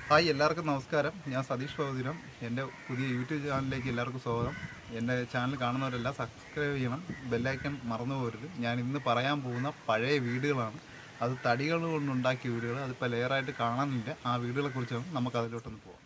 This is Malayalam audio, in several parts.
ഹായ്, എല്ലാവർക്കും നമസ്കാരം. ഞാൻ സതീഷ് ഭവതിരം. എൻ്റെ പുതിയ യൂട്യൂബ് ചാനലിലേക്ക് എല്ലാവർക്കും സ്വാഗതം. എൻ്റെ ചാനൽ കാണുന്നവരെല്ലാം സബ്സ്ക്രൈബ് ചെയ്യണം, ബെല്ലൈക്കൺ മറന്നു പോകരുത്. ഞാൻ ഇന്ന് പറയാൻ പോകുന്ന പഴയ വീടുകളാണ്. അത് തടികൾ കൊണ്ടുണ്ടാക്കിയ വീടുകൾ. അതിപ്പോൾ ലെയറായിട്ട് കാണാനില്ല. ആ വീടുകളെ കുറിച്ചാണ് നമുക്ക് അതിലോട്ടൊന്ന് പോകാം.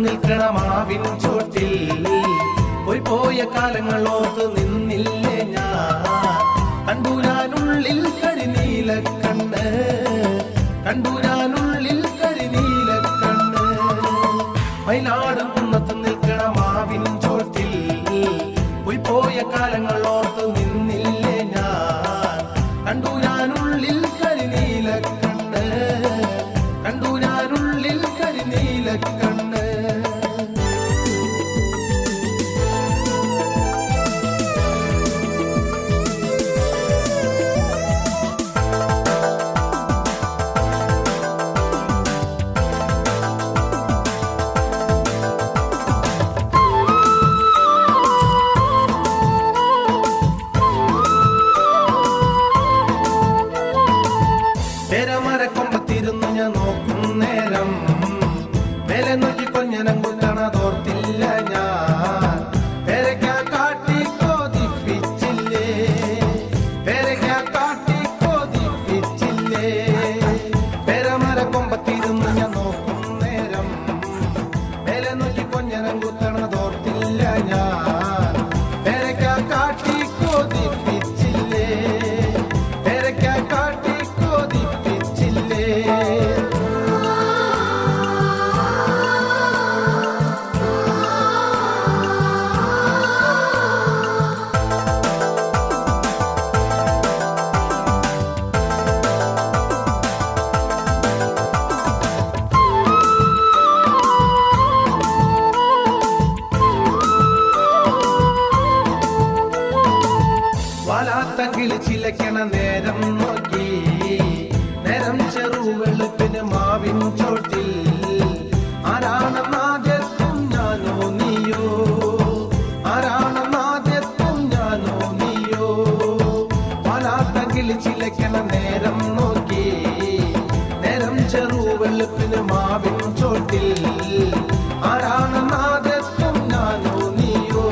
നിൽക്കണമാവിൻ ചോട്ടിൽ പോയ കാലങ്ങളോത്ത് നിന്നില്ലേ ഞാൻ. കണ്ടു ഞാനുള്ളിൽ കരിനീല കണ്ണ്, കണ്ടു ഞാനുള്ളിൽ കരിനീല കണ്ണ്. മയിലാടും കുന്നത്ത് നിൽക്കണമാവിൻ ചോട്ടിൽ പോയ കാലങ്ങളോത്ത് നിന്നില്ലേ ഞാൻ. കണ്ടു ഞാനുള്ളിൽ കരിനീല കണ്ണ്, കണ്ടു ഞാനുള്ളിൽ കരിനീല കണ്ണ്. നീലക്കണ്ണതോർത്തില്ല ഞാൻ പേരയ്ക്ക കാട്ടി കൊതിപ്പിച്ചില്ലേ പേരയ്ക്ക കാട്ടി കൊതിപ്പിച്ചില്ലേ പേരമര കൊമ്പത്തിരുന്ന് ഞാൻ നോക്കും നേരം മേലെ നോക്കി കൊഞ്ഞനം കുത്തണതോർത്തില്ല ഞാൻ പേരയ്ക്ക കാട്ടി കൊതിപ്പിച്ചില്ലേ പേരയ്ക്ക കാട്ടി കൊതിപ്പിച്ചില്ലേ. വാലാത്തകിളി ചിലക്കണ നേരം നോക്കി നേരം ചെറുവെളുപ്പിന് മാവിൻ ചോട്ടിൽ ആരാണെന്നാദ്യത്തും ഞാനോ നീയോ ആരാണെന്നാദ്യത്തും ഞാനോ നീയോ വാലാത്തകിളി ചിലക്കണ നേരം നോക്കി നേരം ചെറുവെളുപ്പിന് മാവിൻ ചോട്ടിൽ ആരാണെന്നാദ്യത്തും ഞാനോ നീയോ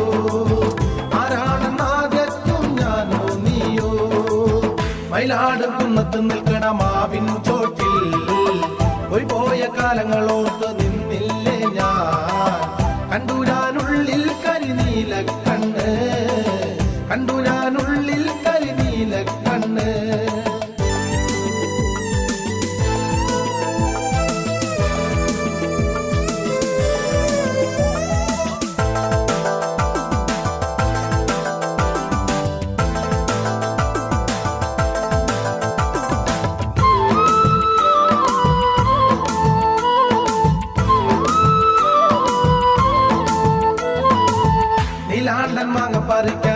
മയിലാട് കുന്നത്ത് നിൽക്കണ മാവിൻ ചോട്ടിൽ പോയി പോയ കാലങ്ങളോർത്ത് നിന്നില്ലേ ഞാൻ കണ്ടു ഞാനുള്ളിൽ കരിനീല കണ്ണ് കണ്ടു ഞാനുള്ളിൽ കരിനീല കണ്ണ്. നീലാണ്ടൻ മാങ്ങ പറിക്കാൻ